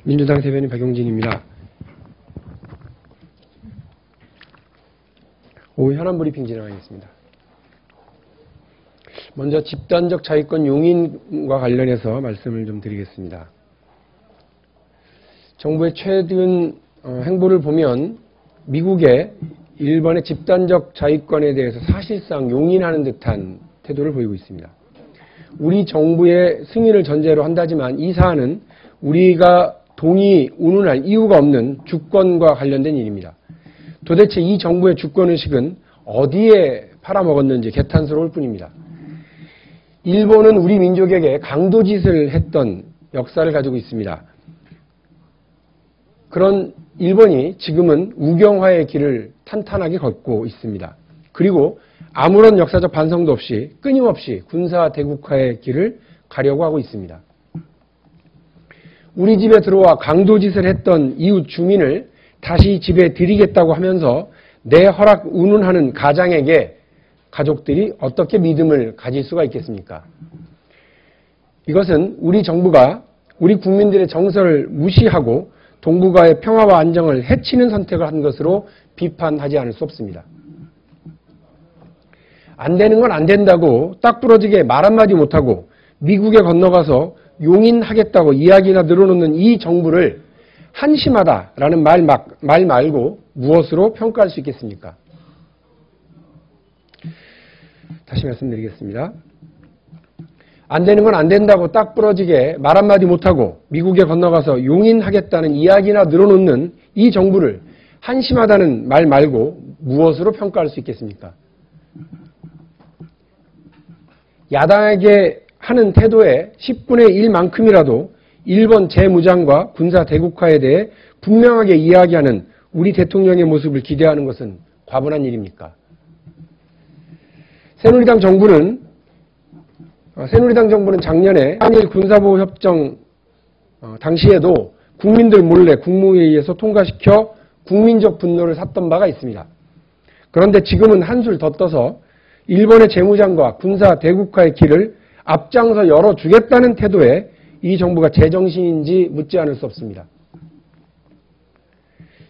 민주당 대변인 박용진입니다. 오후 현안 브리핑 진행하겠습니다. 먼저 집단적 자위권 용인과 관련해서 말씀을 좀 드리겠습니다. 정부의 최근 행보를 보면 미국의 일본의 집단적 자위권에 대해서 사실상 용인하는 듯한 태도를 보이고 있습니다. 우리 정부의 승인을 전제로 한다지만 이 사안은 우리가 동의, 운운할 이유가 없는 주권과 관련된 일입니다. 도대체 이 정부의 주권의식은 어디에 팔아먹었는지 개탄스러울 뿐입니다. 일본은 우리 민족에게 강도짓을 했던 역사를 가지고 있습니다. 그런 일본이 지금은 우경화의 길을 탄탄하게 걷고 있습니다. 그리고 아무런 역사적 반성도 없이 끊임없이 군사 대국화의 길을 가려고 하고 있습니다. 우리 집에 들어와 강도짓을 했던 이웃 주민을 다시 집에 들이겠다고 하면서 내 허락 운운하는 가장에게 가족들이 어떻게 믿음을 가질 수가 있겠습니까? 이것은 우리 정부가 우리 국민들의 정서를 무시하고 동북아의 평화와 안정을 해치는 선택을 한 것으로 비판하지 않을 수 없습니다. 안 되는 건 안 된다고 딱 부러지게 말 한마디 못하고 미국에 건너가서 용인하겠다고 이야기나 늘어놓는 이 정부를 한심하다라는 말 말고 무엇으로 평가할 수 있겠습니까? 다시 말씀드리겠습니다. 안 되는 건 안 된다고 딱 부러지게 말 한마디 못하고 미국에 건너가서 용인하겠다는 이야기나 늘어놓는 이 정부를 한심하다는 말 말고 무엇으로 평가할 수 있겠습니까? 야당에게 하는 태도의 10분의 1만큼이라도 일본 재무장과 군사 대국화에 대해 분명하게 이야기하는 우리 대통령의 모습을 기대하는 것은 과분한 일입니까? 새누리당 정부는 작년에 한일 군사보호협정 당시에도 국민들 몰래 국무회의에서 통과시켜 국민적 분노를 샀던 바가 있습니다. 그런데 지금은 한술 더 떠서 일본의 재무장과 군사 대국화의 길을 앞장서 열어주겠다는 태도에 이 정부가 제정신인지 묻지 않을 수 없습니다.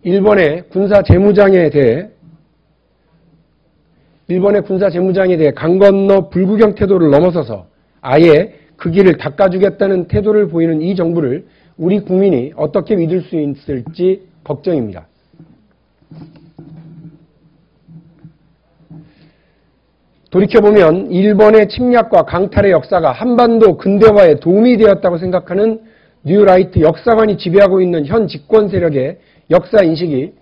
일본의 군사 재무장에 대해 강 건너 불구경 태도를 넘어서서 아예 그 길을 닦아주겠다는 태도를 보이는 이 정부를 우리 국민이 어떻게 믿을 수 있을지 걱정입니다. 돌이켜보면 일본의 침략과 강탈의 역사가 한반도 근대화에 도움이 되었다고 생각하는 뉴라이트 역사관이 지배하고 있는 현 집권 세력의 역사인식이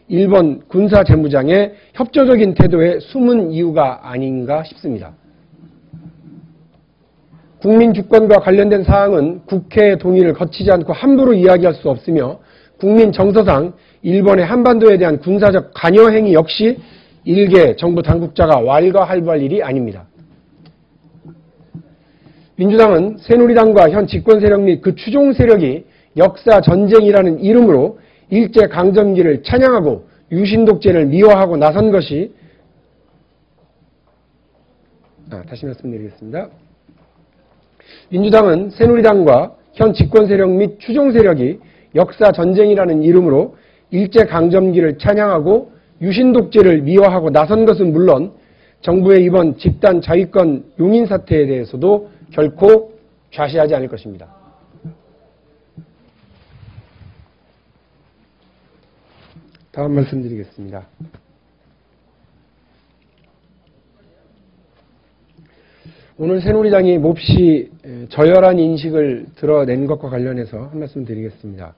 일본 군사 재무장의 협조적인 태도의 숨은 이유가 아닌가 싶습니다. 국민 주권과 관련된 사항은 국회의 동의를 거치지 않고 함부로 이야기할 수 없으며 국민 정서상 일본의 한반도에 대한 군사적 관여 행위 역시 일개 정부 당국자가 왈가왈부할 일이 아닙니다. 민주당은 새누리당과 현 집권 세력 및 그 추종 세력이 역사 전쟁이라는 이름으로 일제강점기를 찬양하고 유신독재를 미화하고 나선 것이 다시 말씀드리겠습니다. 민주당은 새누리당과 현 집권 세력 및 추종 세력이 역사 전쟁이라는 이름으로 일제강점기를 찬양하고 유신독재를 미화하고 나선 것은 물론 정부의 이번 집단 자위권 용인 사태에 대해서도 결코 좌시하지 않을 것입니다. 다음 말씀드리겠습니다. 오늘 새누리당이 몹시 저열한 인식을 드러낸 것과 관련해서 한 말씀 드리겠습니다.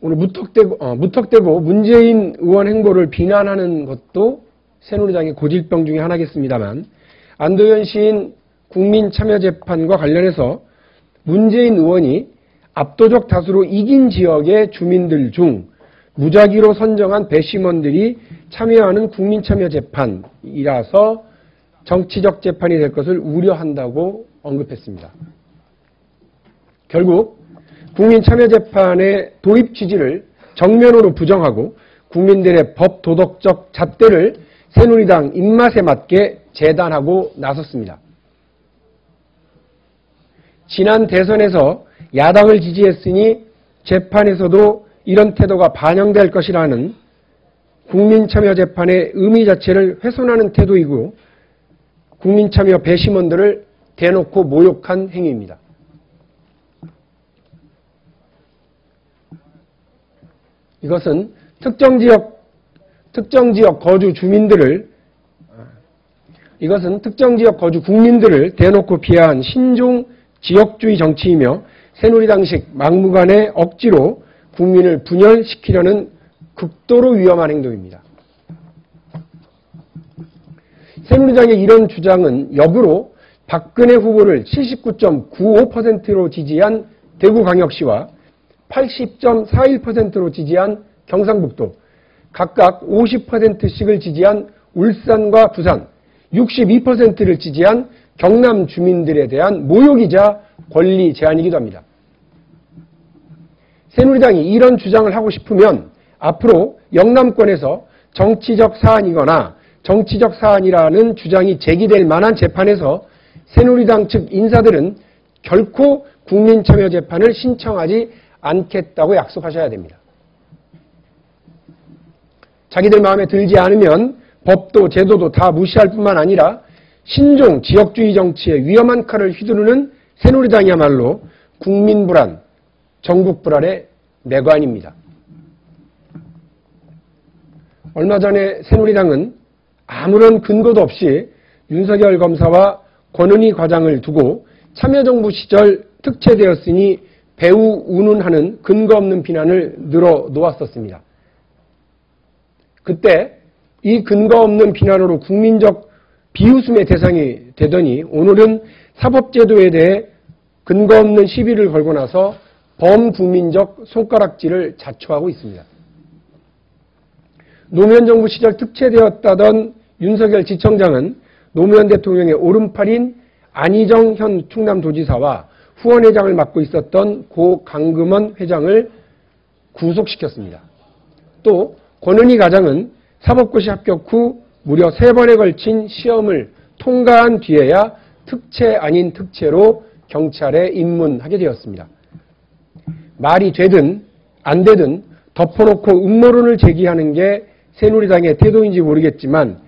오늘 무턱대고 문재인 의원 행보를 비난하는 것도 새누리당의 고질병 중에 하나겠습니다만 안도현 시인 국민참여재판과 관련해서 문재인 의원이 압도적 다수로 이긴 지역의 주민들 중 무작위로 선정한 배심원들이 참여하는 국민참여재판이라서 정치적 재판이 될 것을 우려한다고 언급했습니다. 결국 국민참여재판의 도입 취지를 정면으로 부정하고 국민들의 법도덕적 잣대를 새누리당 입맛에 맞게 재단하고 나섰습니다. 지난 대선에서 야당을 지지했으니 재판에서도 이런 태도가 반영될 것이라는 국민참여재판의 의미 자체를 훼손하는 태도이고 국민참여 배심원들을 대놓고 모욕한 행위입니다. 이것은 특정 지역 거주 국민들을 대놓고 비하한 신종 지역주의 정치이며 새누리당식 막무가내 억지로 국민을 분열시키려는 극도로 위험한 행동입니다. 새누리당의 이런 주장은 역으로 박근혜 후보를 79.95%로 지지한 대구광역시와 80.41%로 지지한 경상북도, 각각 50%씩을 지지한 울산과 부산, 62%를 지지한 경남 주민들에 대한 모욕이자 권리 제한이기도 합니다. 새누리당이 이런 주장을 하고 싶으면 앞으로 영남권에서 정치적 사안이거나 정치적 사안이라는 주장이 제기될 만한 재판에서 새누리당 측 인사들은 결코 국민참여재판을 신청하지 않겠다고 약속하셔야 됩니다. 자기들 마음에 들지 않으면 법도 제도도 다 무시할 뿐만 아니라 신종 지역주의 정치에 위험한 칼을 휘두르는 새누리당이야말로 국민 불안, 전국 불안의 내관입니다. 얼마 전에 새누리당은 아무런 근거도 없이 윤석열 검사와 권은희 과장을 두고 참여정부 시절 특채되었으니 배후 운운하는 근거 없는 비난을 늘어놓았었습니다. 그때 이 근거 없는 비난으로 국민적 비웃음의 대상이 되더니 오늘은 사법제도에 대해 근거 없는 시비를 걸고 나서 범국민적 손가락질을 자초하고 있습니다. 노무현 정부 시절 특채되었다던 윤석열 지청장은 노무현 대통령의 오른팔인 안희정 현 충남도지사와 후원회장을 맡고 있었던 고 강금원 회장을 구속시켰습니다. 또 권은희 과장은 사법고시 합격 후 무려 3번에 걸친 시험을 통과한 뒤에야 특채 아닌 특채로 경찰에 입문하게 되었습니다. 말이 되든 안 되든 덮어놓고 음모론을 제기하는 게 새누리당의 태도인지 모르겠지만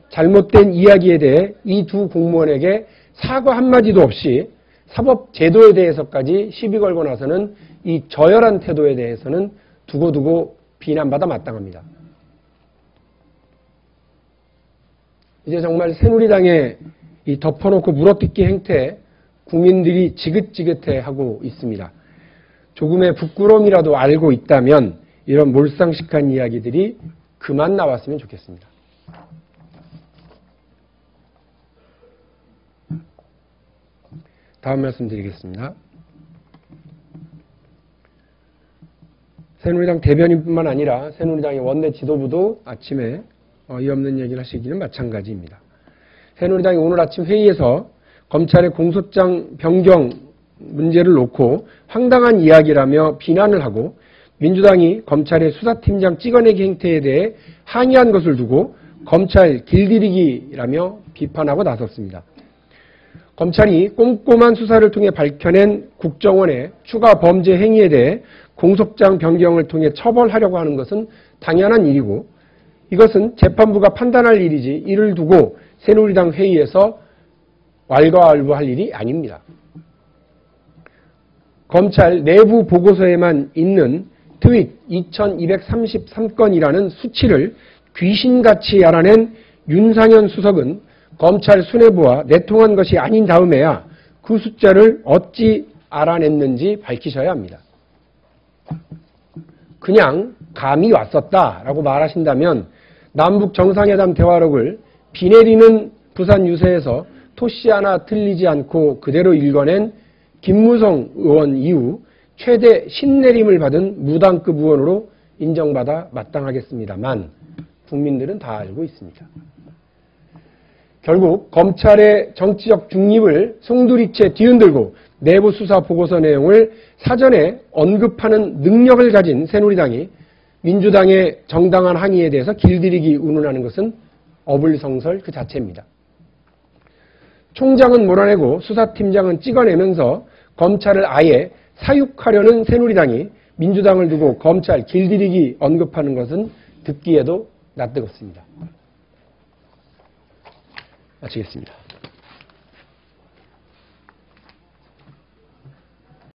잘못된 이야기에 대해 이 두 공무원에게 사과 한마디도 없이 사법제도에 대해서까지 시비 걸고 나서는 이 저열한 태도에 대해서는 두고두고 비난받아 마땅합니다. 이제 정말 새누리당의 이 덮어놓고 물어뜯기 행태 국민들이 지긋지긋해하고 있습니다. 조금의 부끄러움이라도 알고 있다면 이런 몰상식한 이야기들이 그만 나왔으면 좋겠습니다. 다음 말씀 드리겠습니다. 새누리당 대변인뿐만 아니라 새누리당의 원내 지도부도 아침에 어이없는 얘기를 하시기는 마찬가지입니다. 새누리당이 오늘 아침 회의에서 검찰의 공소장 변경 문제를 놓고 황당한 이야기라며 비난을 하고 민주당이 검찰의 수사팀장 찍어내기 행태에 대해 항의한 것을 두고 검찰 길들이기라며 비판하고 나섰습니다. 검찰이 꼼꼼한 수사를 통해 밝혀낸 국정원의 추가 범죄 행위에 대해 공소장 변경을 통해 처벌하려고 하는 것은 당연한 일이고 이것은 재판부가 판단할 일이지 이를 두고 새누리당 회의에서 왈가왈부할 일이 아닙니다. 검찰 내부 보고서에만 있는 트윗 2233건이라는 수치를 귀신같이 알아낸 윤상현 수석은 검찰 수뇌부와 내통한 것이 아닌 다음에야 그 숫자를 어찌 알아냈는지 밝히셔야 합니다. 그냥 감이 왔었다라고 말하신다면 남북 정상회담 대화록을 비 내리는 부산 유세에서 토씨 하나 틀리지 않고 그대로 읽어낸 김무성 의원 이후 최대 신내림을 받은 무당급 의원으로 인정받아 마땅하겠습니다만 국민들은 다 알고 있습니다. 결국 검찰의 정치적 중립을 송두리째 뒤흔들고 내부 수사 보고서 내용을 사전에 언급하는 능력을 가진 새누리당이 민주당의 정당한 항의에 대해서 길들이기 운운하는 것은 어불성설 그 자체입니다. 총장은 몰아내고 수사팀장은 찍어내면서 검찰을 아예 사육하려는 새누리당이 민주당을 두고 검찰 길들이기 언급하는 것은 듣기에도 낯뜨겁습니다. 마치겠습니다.